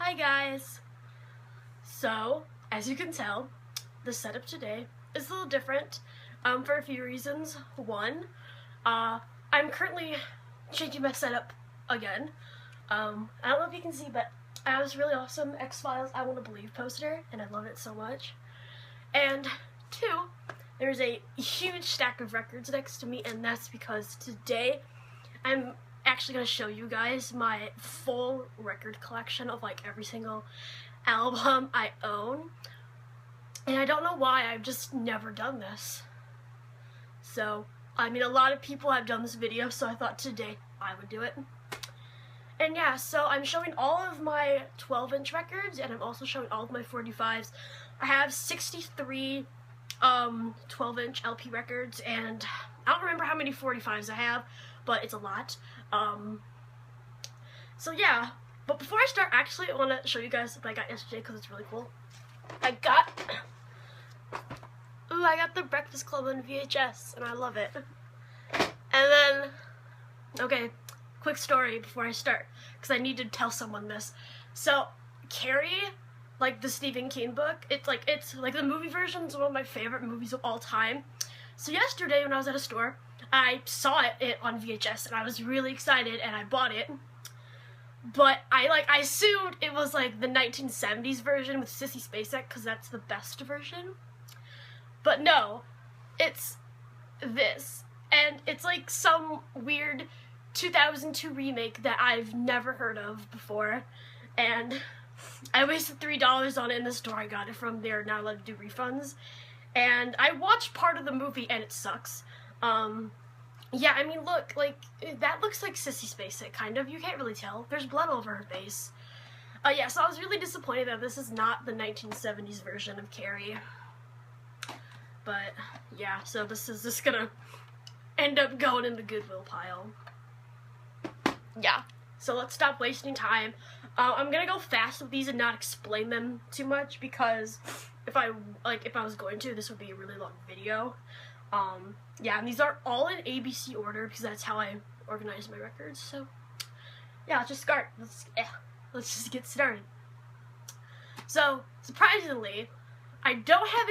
Hi guys! So, as you can tell, the setup today is a little different for a few reasons. One, I'm currently changing my setup again. I don't know if you can see, but I have this really awesome X-Files I Want to Believe poster, and I love it so much. And two, there's a huge stack of records next to me, and that's because today I'm actually going to show you guys my full record collection of like every single album I own. And I don't know why, I've just never done this. So, I mean, a lot of people have done this video, so I thought today I would do it. And yeah, so I'm showing all of my 12-inch records, and I'm also showing all of my 45s. I have 63 12-inch LP records, and I don't remember how many 45s I have, but it's a lot. So yeah, but before I start, actually I want to show you guys what I got yesterday because it's really cool. I got the Breakfast Club on VHS, and I love it. And then, okay, quick story before I start, because I need to tell someone this. So, Carrie, like the Stephen King book, it's like the movie version is one of my favorite movies of all time. So yesterday when I was at a store, I saw it on VHS, and I was really excited, and I bought it. But I assumed it was like the 1970s version with Sissy Spacek, because that's the best version. But no, it's this. And it's like some weird 2002 remake that I've never heard of before. And I wasted $3 on it in the store I got it from. They're not allowed to do refunds. And I watched part of the movie, and it sucks. Yeah, I mean, look, like, that looks like Sissy Spacek, kind of. You can't really tell. There's blood all over her face. Yeah, so I was really disappointed that this is not the 1970s version of Carrie. But, yeah, so this is just gonna end up going in the Goodwill pile. Yeah, so let's stop wasting time. I'm gonna go fast with these and not explain them too much, because if I was going to, this would be a really long video. Yeah, and these are all in ABC order because that's how I organize my records. So, yeah, let's just start. Let's just get started. So, surprisingly, I don't have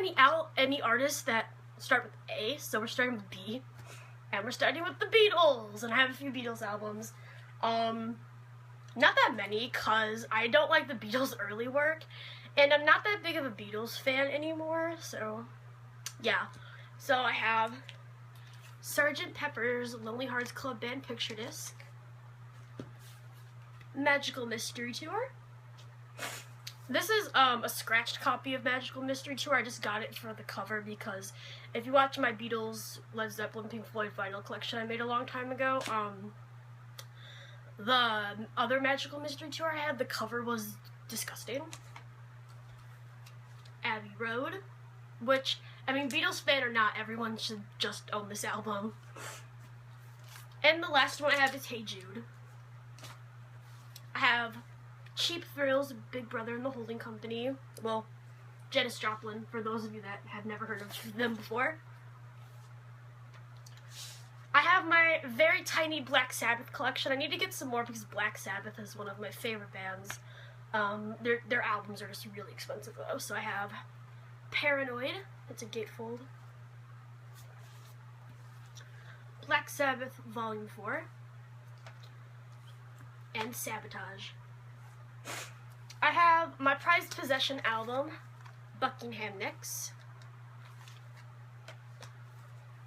any artists that start with A, so we're starting with B, and we're starting with the Beatles, and I have a few Beatles albums. Not that many, cause I don't like the Beatles' early work, and I'm not that big of a Beatles fan anymore. So, yeah. So I have Sgt. Pepper's Lonely Hearts Club Band picture disc, Magical Mystery Tour. This is a scratched copy of Magical Mystery Tour. I just got it for the cover because if you watch my Beatles, Led Zeppelin, Pink Floyd vinyl collection I made a long time ago, the other Magical Mystery Tour I had, the cover was disgusting. Abbey Road, which, I mean, Beatles fan or not, everyone should just own this album. And the last one I have is Hey Jude. I have Cheap Thrills, Big Brother and the Holding Company. Well, Janis Joplin, for those of you that have never heard of them before. I have my very tiny Black Sabbath collection. I need to get some more because Black Sabbath is one of my favorite bands. Their albums are just really expensive though. So I have Paranoid, it's a gatefold, Black Sabbath Volume 4, and Sabotage. I have my prized possession album, Buckingham Nicks.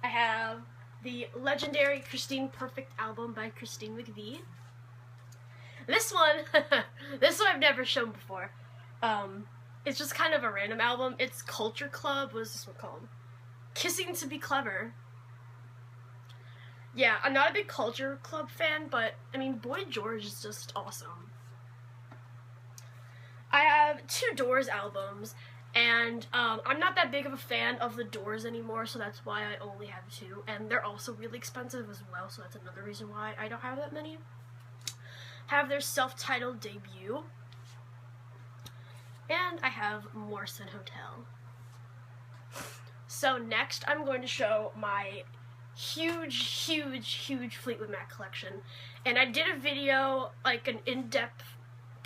I have the legendary Christine Perfect album by Christine McVie. This one, I've never shown before. It's just kind of a random album. It's Culture Club. What is this one called? Kissing to Be Clever. Yeah, I'm not a big Culture Club fan, but, I mean, Boy George is just awesome. I have 2 Doors albums, and I'm not that big of a fan of the Doors anymore, so that's why I only have 2, and they're also really expensive as well, so that's another reason why I don't have that many. Have their self-titled debut. And I have Morrison Hotel. So next, I'm going to show my huge Fleetwood Mac collection. And I did a video, like an in-depth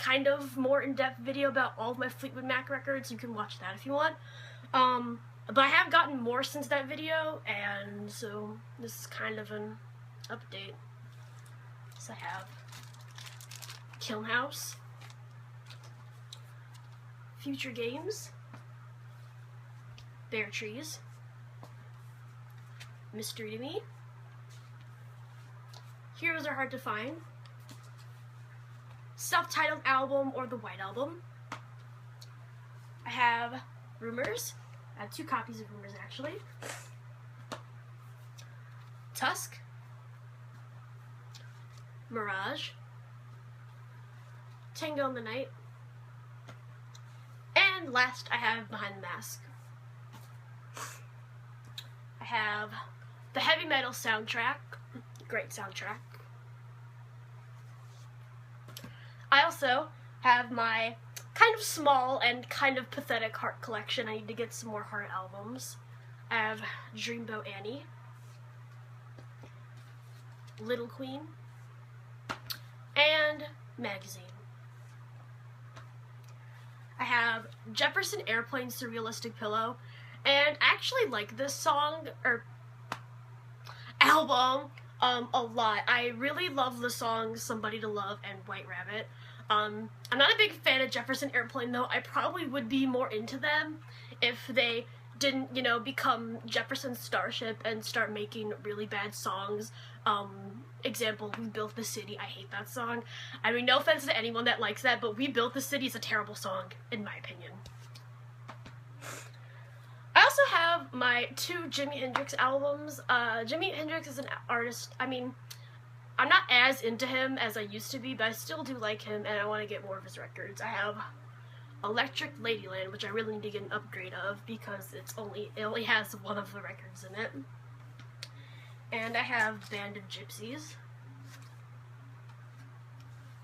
kind of more in-depth video about all of my Fleetwood Mac records. You can watch that if you want. But I have gotten more since that video, and so this is kind of an update. So I have Kiln House, Future Games, Bare Trees, Mystery to Me, Heroes Are Hard to Find, Self-Titled Album or the White Album. I have Rumors. I have 2 copies of Rumors actually. Tusk, Mirage, Tango in the Night, and last I have Behind the Mask. I have the Heavy Metal soundtrack, great soundtrack. I also have my kind of small and kind of pathetic Heart collection. I need to get some more Heart albums. I have Dreamboat Annie, Little Queen, and Magazine. I have Jefferson Airplane Surrealistic Pillow, and I actually like this song, or album, a lot. I really love the songs Somebody to Love and White Rabbit. I'm not a big fan of Jefferson Airplane, though. I probably would be more into them if they didn't, you know, become Jefferson Starship and start making really bad songs. Example, We Built the City. I hate that song. I mean, no offense to anyone that likes that, but We Built the City is a terrible song, in my opinion. I also have my 2 Jimi Hendrix albums. Jimi Hendrix is an artist, I mean, I'm not as into him as I used to be, but I still do like him, and I want to get more of his records. I have Electric Ladyland, which I really need to get an upgrade of because it only has one of the records in it. And I have Band of Gypsies.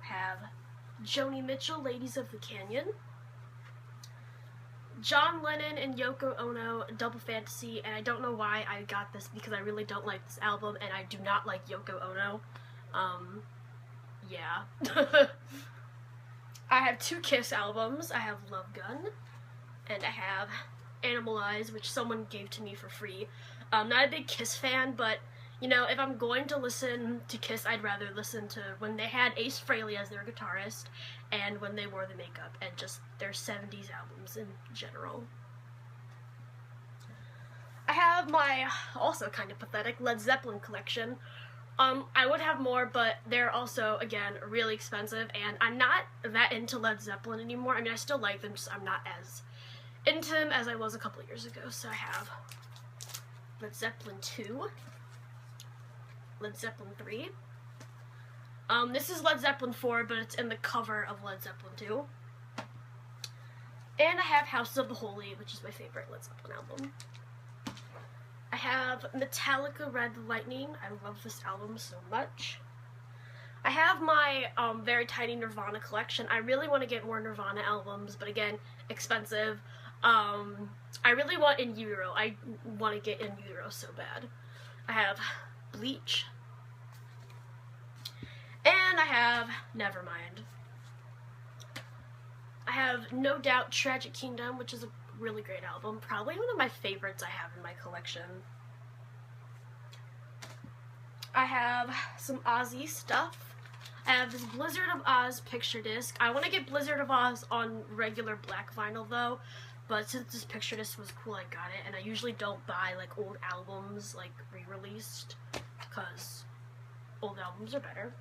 I have Joni Mitchell, Ladies of the Canyon. John Lennon and Yoko Ono, Double Fantasy, and I don't know why I got this because I really don't like this album, and I do not like Yoko Ono. Yeah. I have 2 Kiss albums. I have Love Gun, and I have Animalize, which someone gave to me for free. I'm not a big Kiss fan, but, you know, if I'm going to listen to Kiss, I'd rather listen to when they had Ace Frehley as their guitarist, and when they wore the makeup, and just their 70s albums in general. I have my, also kind of pathetic, Led Zeppelin collection. I would have more, but they're also, again, really expensive, and I'm not that into Led Zeppelin anymore. I mean, I still like them, just I'm not as into them as I was a couple years ago. So I have Led Zeppelin 2, Led Zeppelin 3. This is Led Zeppelin 4, but it's in the cover of Led Zeppelin 2. And I have House of the Holy, which is my favorite Led Zeppelin album. I have Metallica Red Lightning. I love this album so much. I have my very tiny Nirvana collection. I really want to get more Nirvana albums, but again, expensive. I really want In Utero. I want to get In Utero so bad. I have Bleach. And I have Nevermind. I have No Doubt Tragic Kingdom, which is a really great album. Probably one of my favorites I have in my collection. I have some Ozzy stuff. I have this Blizzard of Oz picture disc. I want to get Blizzard of Oz on regular black vinyl though, but since this picture disc was cool, I got it. And I usually don't buy like old albums like re-released because old albums are better.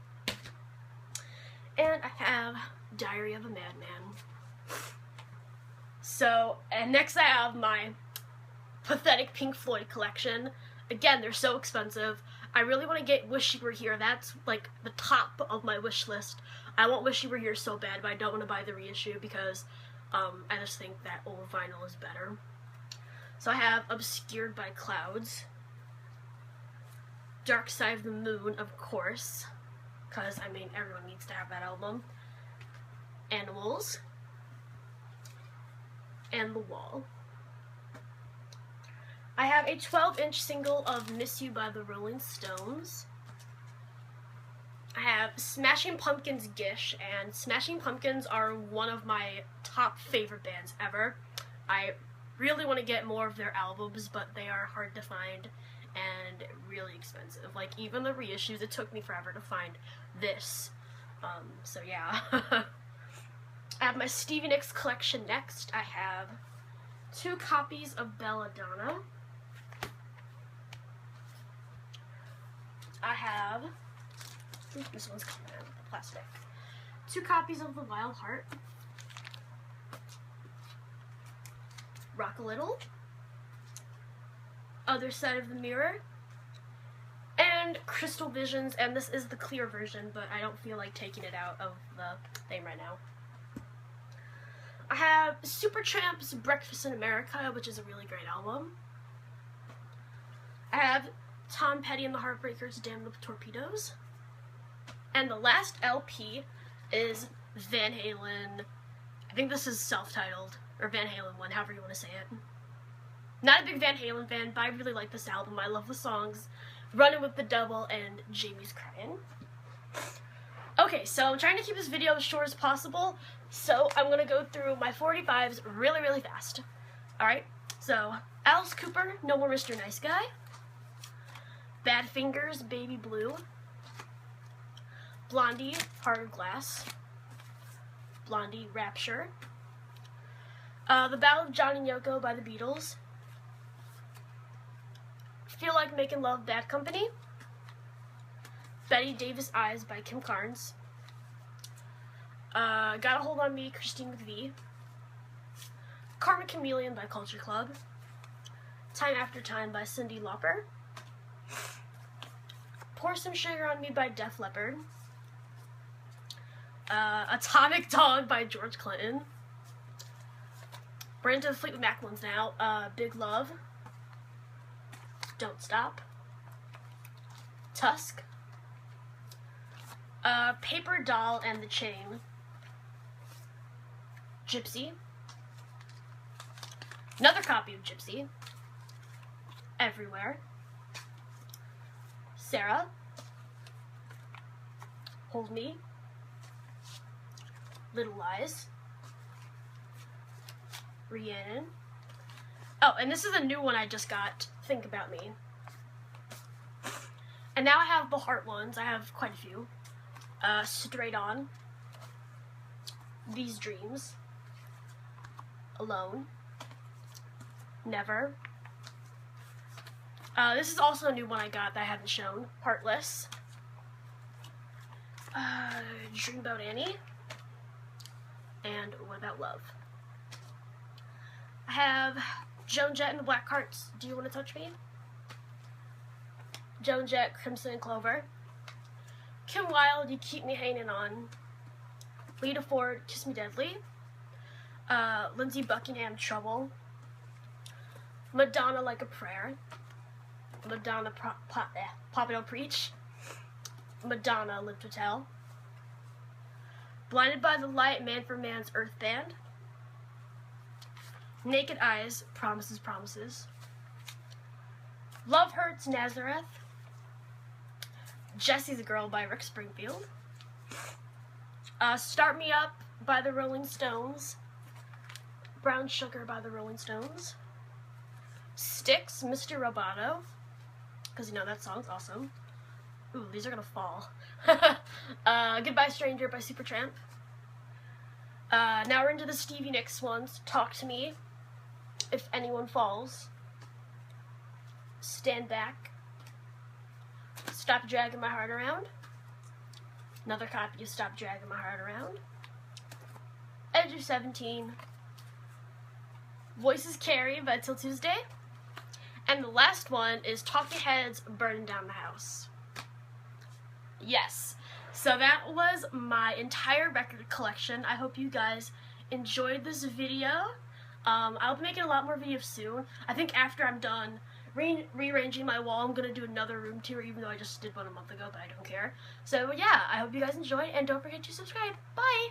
And I have Diary of a Madman. So, and next I have my pathetic Pink Floyd collection. Again, they're so expensive. I really want to get Wish You Were Here. That's like the top of my wish list. I want Wish You Were Here so bad, but I don't want to buy the reissue because I just think that old vinyl is better. So I have Obscured by Clouds, Dark Side of the Moon, of course, because, I mean, everyone needs to have that album, Animals, and The Wall. I have a 12-inch single of Miss You by the Rolling Stones. I have Smashing Pumpkins Gish, and Smashing Pumpkins are one of my top favorite bands ever. I really want to get more of their albums, but they are hard to find and really expensive. Like, even the reissues, it took me forever to find this. So yeah. I have my Stevie Nicks collection next. I have 2 copies of Belladonna. I have, this one's coming out of the plastic. 2 copies of The Wild Heart. Rock a Little. Other Side of the Mirror. And Crystal Visions, and this is the clear version, but I don't feel like taking it out of the thing right now. I have Supertramp's Breakfast in America, which is a really great album. I have Tom Petty and the Heartbreakers' Damned with Torpedoes. And the last LP is Van Halen. I think this is self-titled, or Van Halen 1, however you want to say it. Not a big Van Halen fan, but I really like this album. I love the songs Running with the Devil and Jamie's Crying. Okay, so I'm trying to keep this video as short as possible, so I'm going to go through my 45s really, really fast. Alright, so Alice Cooper, No More Mr. Nice Guy. Bad Fingers, Baby Blue. Blondie, Heart of Glass. Blondie, Rapture. The Ballad of John and Yoko by the Beatles. Feel Like Making Love, Bad Company. Betty Davis Eyes by Kim Carnes. Got a Hold on Me, Christine McVie. Karma Chameleon by Culture Club. Time After Time by Cyndi Lauper. Pour Some Sugar on Me by Def Leppard. Atomic Dog by George Clinton. We're into the Fleetwood Mac ones now. Big Love. Don't Stop. Tusk. Paper Doll and the Chain. Gypsy. Another copy of Gypsy. Everywhere. Sarah. Hold Me. Little Lies. Rhiannon. Oh, and this is a new one I just got. Think About Me. And now I have the Heart ones. I have quite a few. Straight On. These Dreams. Alone. Never. This is also a new one I got that I haven't shown. Heartless. Dream About Annie. And What About Love. I have Joan Jett and the Blackhearts, Do You Want to Touch Me? Joan Jett, Crimson and Clover. Kim Wilde, You Keep Me Hanging On. Lita Ford, Kiss Me Deadly. Lindsey Buckingham, Trouble. Madonna, Like a Prayer. Madonna, Pop It Don't Preach. Madonna, Live to Tell. Blinded by the Light, Man for Man's Earth Band. Naked Eyes, Promises, Promises. Love Hurts, Nazareth. Jessie's a Girl by Rick Springfield. Start Me Up by the Rolling Stones. Brown Sugar by the Rolling Stones. Styx, Mr. Roboto. Because you know that song's awesome. Ooh, these are gonna fall. Goodbye Stranger by Supertramp. Now we're into the Stevie Nicks ones. Talk to Me. If Anyone Falls. Stand Back. Stop Dragging My Heart Around. Another copy of Stop Dragging My Heart Around. Edge of 17. Voices Carrie by Till Tuesday. And the last one is Talking Heads, Burning Down the House. Yes. So that was my entire record collection. I hope you guys enjoyed this video. I'll be making a lot more videos soon. I think after I'm done rearranging my wall, I'm going to do another room tour, even though I just did one a month ago, but I don't care. So yeah, I hope you guys enjoyed, and don't forget to subscribe. Bye!